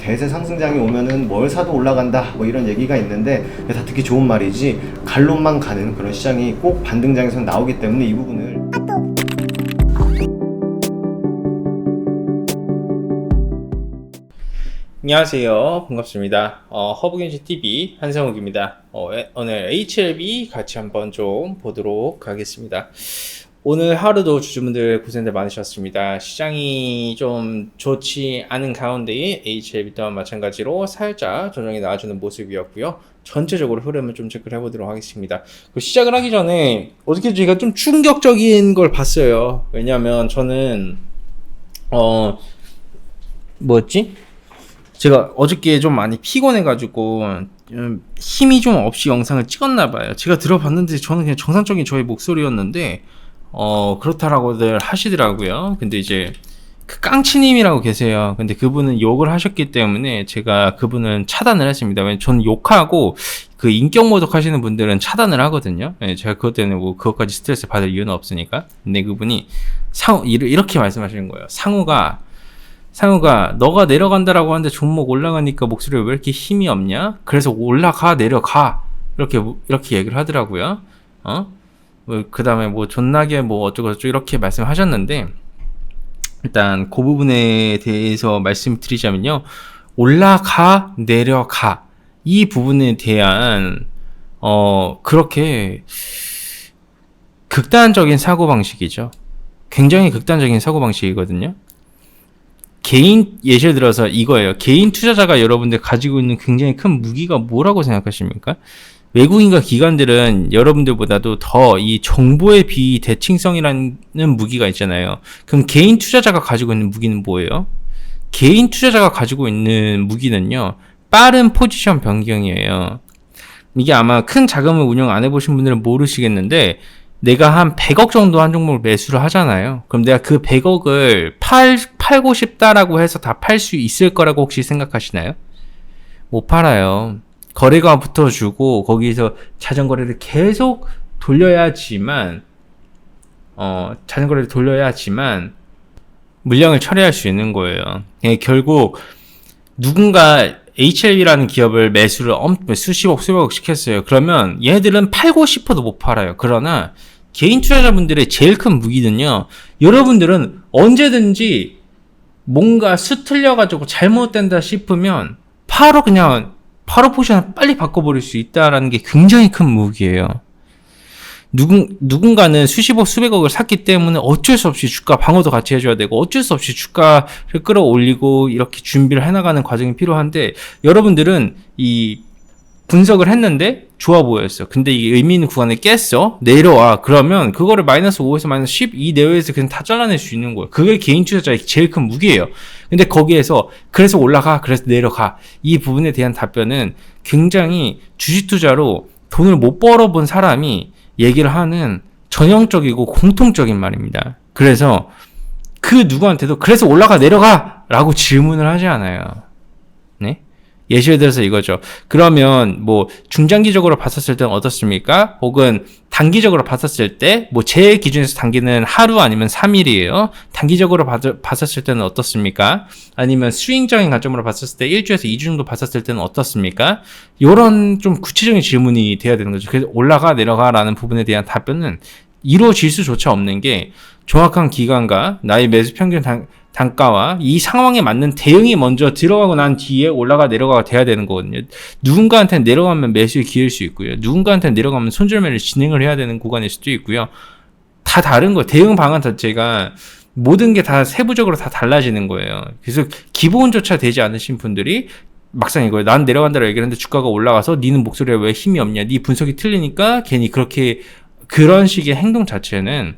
대세 상승장이 오면은 뭘 사도 올라간다 뭐 이런 얘기가 있는데 다 듣기 좋은 말이지 갈론만 가는 그런 시장이 꼭 반등장에서 나오기 때문에 이 부분을 안녕하세요. 반갑습니다. 허브겐지TV 한상욱입니다. 오늘 HLB 같이 한번 좀 보도록 하겠습니다. 오늘 하루도 주주분들 고생들 많으셨습니다. 시장이 좀 좋지 않은 가운데 HLB 또한 마찬가지로 살짝 조정이 나와주는 모습이었고요. 전체적으로 흐름을 좀 체크를 해보도록 하겠습니다. 시작을 하기 전에 어떻게 제가 좀 충격적인 걸 봤어요. 왜냐면 저는 제가 어저께 좀 많이 피곤해가지고 힘이 좀 없이 영상을 찍었나봐요. 제가 들어봤는데 저는 그냥 정상적인 저의 목소리였는데 그렇다라고들 하시더라고요. 근데 이제 그 깡치님이라고 계세요. 근데 그분은 욕을 하셨기 때문에 제가 그분은 차단을 했습니다. 왜냐면 저는 욕하고 그 인격 모독 하시는 분들은 차단을 하거든요. 제가 그것 때문에 뭐 그것까지 스트레스 받을 이유는 없으니까. 근데 그분이 이렇게 말씀하시는 거예요. 상우가 너가 내려간다라고 하는데 종목 올라가니까 목소리가 왜 이렇게 힘이 없냐? 그래서 올라가 내려가 이렇게 얘기를 하더라고요. 그 다음에 뭐 존나게 뭐 어쩌고저쩌고 이렇게 말씀하셨는데 일단 그 부분에 대해서 말씀드리자면요, 올라가 내려가 이 부분에 대한 그렇게 극단적인 사고방식이죠. 굉장히 극단적인 사고방식이거든요. 예를 들어서 이거예요. 개인 투자자가 여러분들 가지고 있는 굉장히 큰 무기가 뭐라고 생각하십니까? 외국인과 기관들은 여러분들보다도 더 이 정보의 비대칭성이라는 무기가 있잖아요. 그럼 개인 투자자가 가지고 있는 무기는 뭐예요? 개인 투자자가 가지고 있는 무기는요, 빠른 포지션 변경이에요. 이게 아마 큰 자금을 운영 안 해보신 분들은 모르시겠는데, 내가 한 100억 정도 한 종목을 매수를 하잖아요. 그럼 내가 그 100억을 팔고 싶다라고 해서 다 팔 수 있을 거라고 혹시 생각하시나요? 못 팔아요. 거래가 붙어주고 거기서 자전거래를 계속 돌려야지만 물량을 처리할 수 있는 거예요. 결국 누군가 HLB라는 기업을 매수를 수십억 수백억씩 했어요. 그러면 얘네들은 팔고 싶어도 못 팔아요. 그러나 개인 투자자분들의 제일 큰 무기는요, 여러분들은 언제든지 뭔가 수틀려가지고 잘못된다 싶으면 바로 포지션을 빨리 바꿔버릴 수 있다라는 게 굉장히 큰 무기예요. 누군가는 수십억 수백억을 샀기 때문에 어쩔 수 없이 주가 방어도 같이 해줘야 되고 어쩔 수 없이 주가를 끌어올리고 이렇게 준비를 해나가는 과정이 필요한데, 여러분들은 이 분석을 했는데 좋아 보였어. 근데 이게 의미 있는 구간에 깼어. 내려와. 그러면 그거를 마이너스 5에서 마이너스 12 내외에서 그냥 다 잘라낼 수 있는 거예요. 그게 개인 투자자의 제일 큰 무기예요. 근데 거기에서 그래서 올라가, 그래서 내려가, 이 부분에 대한 답변은 굉장히 주식 투자로 돈을 못 벌어본 사람이 얘기를 하는 전형적이고 공통적인 말입니다. 그래서 그 누구한테도 그래서 올라가 내려가 라고 질문을 하지 않아요. 네? 예시를 들어서 이거죠. 그러면 뭐 중장기적으로 봤었을 때는 어떻습니까? 혹은 단기적으로 봤었을 때, 뭐 제 기준에서 단기는 하루 아니면 3일이에요. 단기적으로 봤었을 때는 어떻습니까? 아니면 스윙적인 관점으로 봤었을 때 1주에서 2주 정도 봤었을 때는 어떻습니까? 요런 좀 구체적인 질문이 돼야 되는 거죠. 그래서 올라가 내려가 라는 부분에 대한 답변은 이루어질 수조차 없는 게, 정확한 기간과 나의 매수 평균 단가와 이 상황에 맞는 대응이 먼저 들어가고 난 뒤에 올라가 내려가가 돼야 되는 거거든요. 누군가한테는 내려가면 매수의 기회일 수 있고요. 누군가한테는 내려가면 손절매를 진행을 해야 되는 구간일 수도 있고요. 다 다른 거예요. 대응 방안 자체가 모든 게 다 세부적으로 다 달라지는 거예요. 그래서 기본조차 되지 않으신 분들이 막상 이거예요. 난 내려간다고 얘기를 했는데 주가가 올라가서 니는 목소리에 왜 힘이 없냐, 니 분석이 틀리니까 괜히 그런 식의 행동 자체는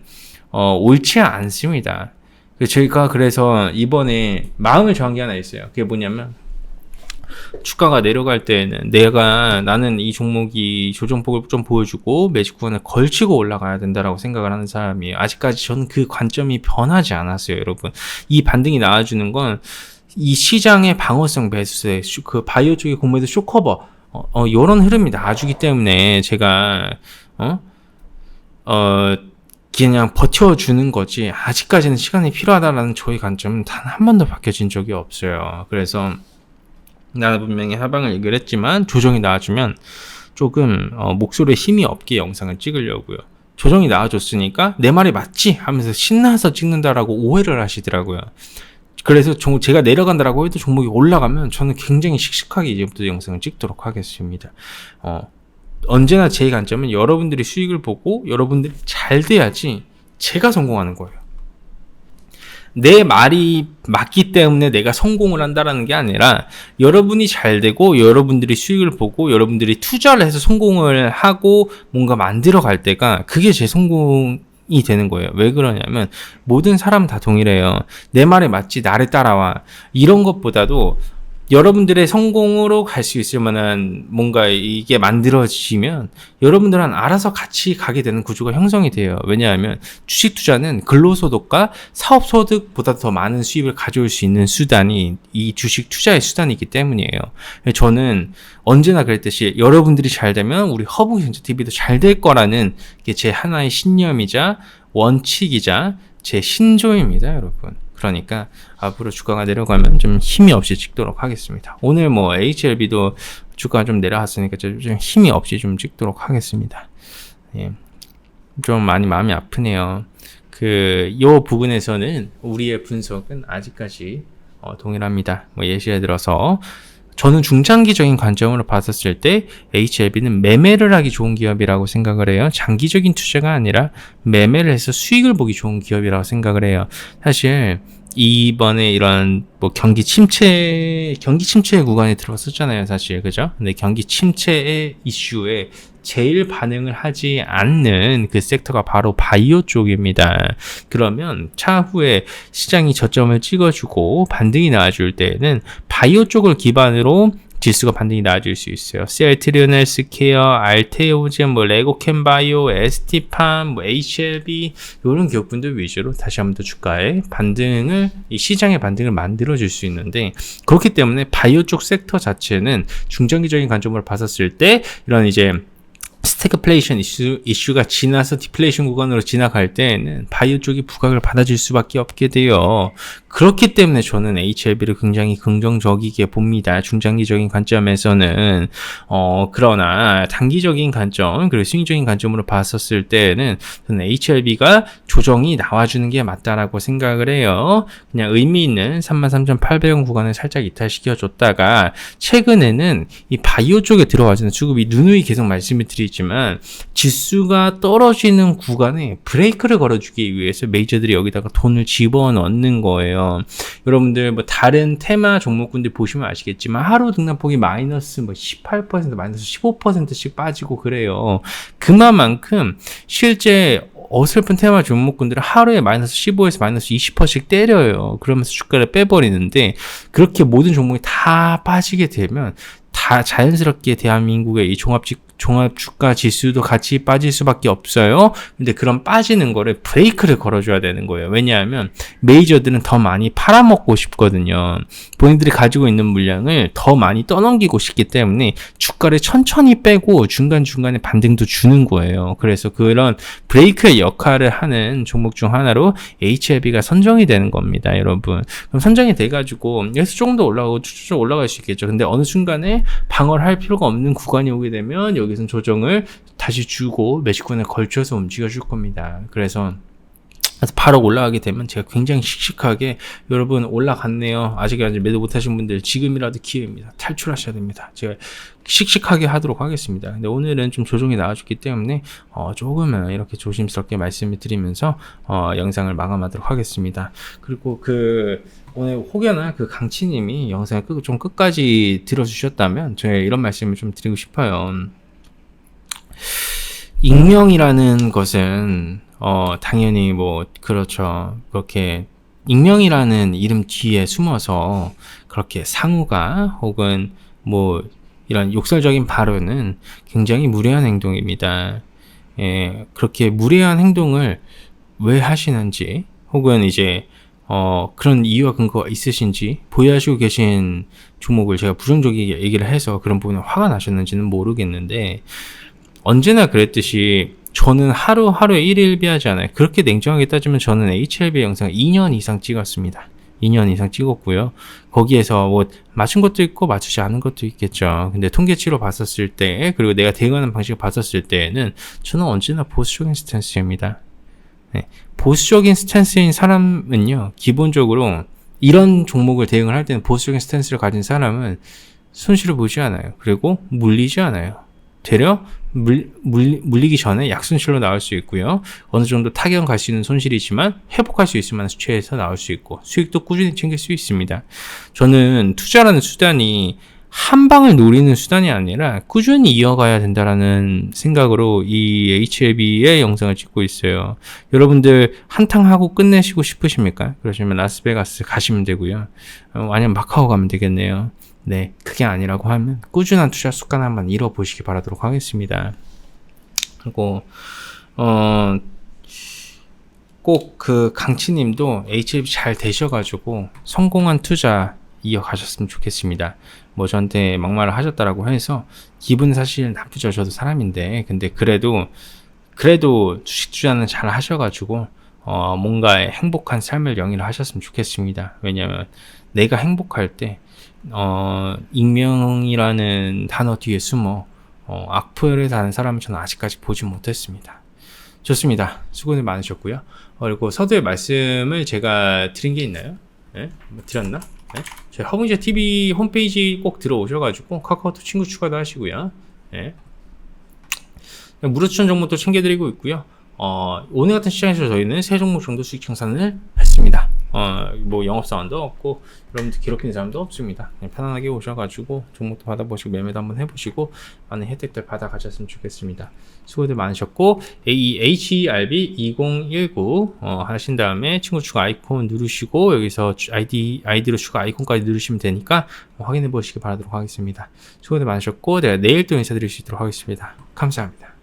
옳지 않습니다. 저희가 그래서 이번에 마음을 정한 게 하나 있어요. 그게 뭐냐면, 주가가 내려갈 때에는 나는 이 종목이 조정폭을 좀 보여주고 매직 구간을 걸치고 올라가야 된다라고 생각을 하는 사람이에요. 아직까지 저는 그 관점이 변하지 않았어요, 여러분. 이 반등이 나와주는 건 이 시장의 방어성 매수세, 그 바이오 쪽의 공매도 쇼커버, 요런 흐름이 나와주기 때문에 제가 그냥 버텨주는 거지, 아직까지는 시간이 필요하다라는 저희 관점은 단 한 번도 바뀌어진 적이 없어요. 그래서 나는 분명히 하방을 얘기를 했지만 조정이 나와주면 조금 목소리에 힘이 없게 영상을 찍으려고요. 조정이 나와줬으니까 내 말이 맞지? 하면서 신나서 찍는다라고 오해를 하시더라고요. 그래서 제가 내려간다라고 해도 종목이 올라가면 저는 굉장히 씩씩하게 이제부터 영상을 찍도록 하겠습니다. 언제나 제 관점은 여러분들이 수익을 보고 여러분들이 잘 돼야지 제가 성공하는 거예요. 내 말이 맞기 때문에 내가 성공을 한다라는 게 아니라 여러분이 잘 되고 여러분들이 수익을 보고 여러분들이 투자를 해서 성공을 하고 뭔가 만들어 갈 때가 그게 제 성공이 되는 거예요. 왜 그러냐면 모든 사람 다 동일해요. 내 말에 맞지 나를 따라와. 이런 것보다도 여러분들의 성공으로 갈 수 있을 만한 뭔가 이게 만들어지면 여러분들은 알아서 같이 가게 되는 구조가 형성이 돼요. 왜냐하면 주식 투자는 근로소득과 사업소득보다 더 많은 수입을 가져올 수 있는 수단이 이 주식 투자의 수단이기 때문이에요. 저는 언제나 그랬듯이 여러분들이 잘 되면 우리 허브경제TV도 잘 될 거라는 게 제 하나의 신념이자 원칙이자 제 신조입니다, 여러분. 그러니까 앞으로 주가가 내려가면 좀 힘이 없이 찍도록 하겠습니다. 오늘 뭐 HLB도 주가가 좀 내려왔으니까 좀 힘이 없이 좀 찍도록 하겠습니다. 예. 좀 많이 마음이 아프네요. 요 부분에서는 우리의 분석은 아직까지 동일합니다. 뭐 예시를 들어서 저는 중장기적인 관점으로 봤었을 때 HLB는 매매를 하기 좋은 기업이라고 생각을 해요. 장기적인 투자가 아니라 매매를 해서 수익을 보기 좋은 기업이라고 생각을 해요. 사실 이번에 이런 뭐 경기 침체 구간에 들어섰잖아요, 사실. 그죠? 근데 경기 침체의 이슈에 제일 반응을 하지 않는 그 섹터가 바로 바이오 쪽입니다. 그러면 차후에 시장이 저점을 찍어주고 반등이 나와줄 때에는 바이오 쪽을 기반으로 지수가 반등이 나아질 수 있어요. 셀트리온 헬스케어, 알테오젠, 뭐 레고캠바이오, ST팜, 뭐 HLB 이런 기업분들 위주로 다시 한번 더 주가의 반등을 이 시장의 반등을 만들어 줄 수 있는데 그렇기 때문에 바이오 쪽 섹터 자체는 중장기적인 관점으로 봤었을 때 이런 이제 스태그플레이션 이슈가 지나서 디플레이션 구간으로 지나갈 때에는 바이오 쪽이 부각을 받아줄 수밖에 없게 돼요. 그렇기 때문에 저는 HLB를 굉장히 긍정적이게 봅니다. 중장기적인 관점에서는 그러나 단기적인 관점 그리고 수익적인 관점으로 봤었을 때는 저는 HLB가 조정이 나와주는 게 맞다라고 생각을 해요. 그냥 의미 있는 33,800원 구간을 살짝 이탈시켜 줬다가 최근에는 이 바이오 쪽에 들어와주는 수급이 누누이 계속 말씀을 드리지만 지수가 떨어지는 구간에 브레이크를 걸어주기 위해서 메이저들이 여기다가 돈을 집어넣는 거예요. 여러분들 뭐 다른 테마 종목군들 보시면 아시겠지만 하루 등락폭이 마이너스 뭐 18%, 마이너스 15%씩 빠지고 그래요. 그만큼 실제 어설픈 테마 종목군들은 하루에 마이너스 15에서 마이너스 20%씩 때려요. 그러면서 주가를 빼버리는데 그렇게 모든 종목이 다 빠지게 되면 다 자연스럽게 대한민국의 이 종합 주가 지수도 같이 빠질 수밖에 없어요. 근데 그런 빠지는 거를 브레이크를 걸어줘야 되는 거예요. 왜냐하면 메이저들은 더 많이 팔아먹고 싶거든요. 본인들이 가지고 있는 물량을 더 많이 떠넘기고 싶기 때문에 주가를 천천히 빼고 중간중간에 반등도 주는 거예요. 그래서 그런 브레이크의 역할을 하는 종목 중 하나로 HLB가 선정이 되는 겁니다, 여러분. 그럼 선정이 돼가지고 여기서 조금 더 올라가고 쭉 올라갈 수 있겠죠. 근데 어느 순간에 방어를 할 필요가 없는 구간이 오게 되면 여기서는 조정을 다시 주고 매수권에 걸쳐서 움직여 줄 겁니다. 그래서 바로 올라가게 되면 제가 굉장히 씩씩하게 여러분 올라갔네요. 아직 매도 못하신 분들 지금이라도 기회입니다. 탈출하셔야 됩니다. 제가 씩씩하게 하도록 하겠습니다. 근데 오늘은 좀 조정이 나와줬기 때문에 조금은 이렇게 조심스럽게 말씀을 드리면서 영상을 마감하도록 하겠습니다. 그리고 오늘 혹여나 강치님이 영상을 좀 끝까지 들어주셨다면 제가 이런 말씀을 좀 드리고 싶어요. 익명이라는 것은 당연히 뭐 그렇죠. 그렇게 익명이라는 이름 뒤에 숨어서 그렇게 상호가 혹은 뭐 이런 욕설적인 발언은 굉장히 무례한 행동입니다. 예, 그렇게 무례한 행동을 왜 하시는지 혹은 이제 그런 이유와 근거가 있으신지 보유하시고 계신 종목을 제가 부정적이게 얘기를 해서 그런 부분에 화가 나셨는지는 모르겠는데 언제나 그랬듯이 저는 하루하루에 일일비하지 않아요. 그렇게 냉정하게 따지면 저는 HLB 영상 2년 이상 찍었습니다. 2년 이상 찍었고요. 거기에서 뭐 맞춘 것도 있고 맞추지 않은 것도 있겠죠. 근데 통계치로 봤었을 때, 그리고 내가 대응하는 방식을 봤었을 때에는 저는 언제나 보수적인 스탠스입니다. 네. 보수적인 스탠스인 사람은요, 기본적으로 이런 종목을 대응을 할 때는 보수적인 스탠스를 가진 사람은 손실을 보지 않아요. 그리고 물리지 않아요. 되려 물리기 전에 약손실로 나올 수 있고요. 어느 정도 타격 갈 수 있는 손실이지만 회복할 수 있을 만한 수치에서 나올 수 있고 수익도 꾸준히 챙길 수 있습니다. 저는 투자라는 수단이 한 방을 노리는 수단이 아니라 꾸준히 이어가야 된다라는 생각으로 이 HLB의 영상을 찍고 있어요. 여러분들 한탕하고 끝내시고 싶으십니까? 그러시면 라스베가스 가시면 되고요. 아니면 마카오 가면 되겠네요. 네, 그게 아니라고 하면 꾸준한 투자 습관 한번 잃어보시기 바라도록 하겠습니다. 그리고 꼭 그 강치님도 HLB 잘 되셔가지고 성공한 투자 이어가셨으면 좋겠습니다. 뭐 저한테 막말을 하셨다라고 해서 기분 사실 나쁘죠. 저도 사람인데. 근데 그래도 주식 투자는 잘 하셔가지고 뭔가 행복한 삶을 영위를 하셨으면 좋겠습니다. 왜냐하면 내가 행복할 때 익명이라는 단어 뒤에 숨어 악플을 다는 사람은 저는 아직까지 보지 못했습니다. 좋습니다. 수고들 많으셨고요. 그리고 서두에 말씀을 제가 드린 게 있나요? 네? 뭐 드렸나? 네? 저희 허브니자 TV 홈페이지 꼭 들어오셔가지고 카카오톡 친구 추가도 하시고요. 네? 무료 추천 정보도 챙겨드리고 있고요. 오늘 같은 시장에서 저희는 세 종목 정도 수익 청산을 했습니다. 뭐 영업사원도 없고 여러분들 괴롭히는 사람도 없습니다. 그냥 편안하게 오셔가지고 종목도 받아보시고 매매도 한번 해보시고 많은 혜택들 받아가셨으면 좋겠습니다. 수고들 많으셨고 HERB 2019 하신 다음에 친구 추가 아이콘 누르시고 여기서 아이디로 추가 아이콘까지 누르시면 되니까 확인해 보시기 바라도록 하겠습니다. 수고들 많으셨고 내가 내일 또 인사드릴 수 있도록 하겠습니다. 감사합니다.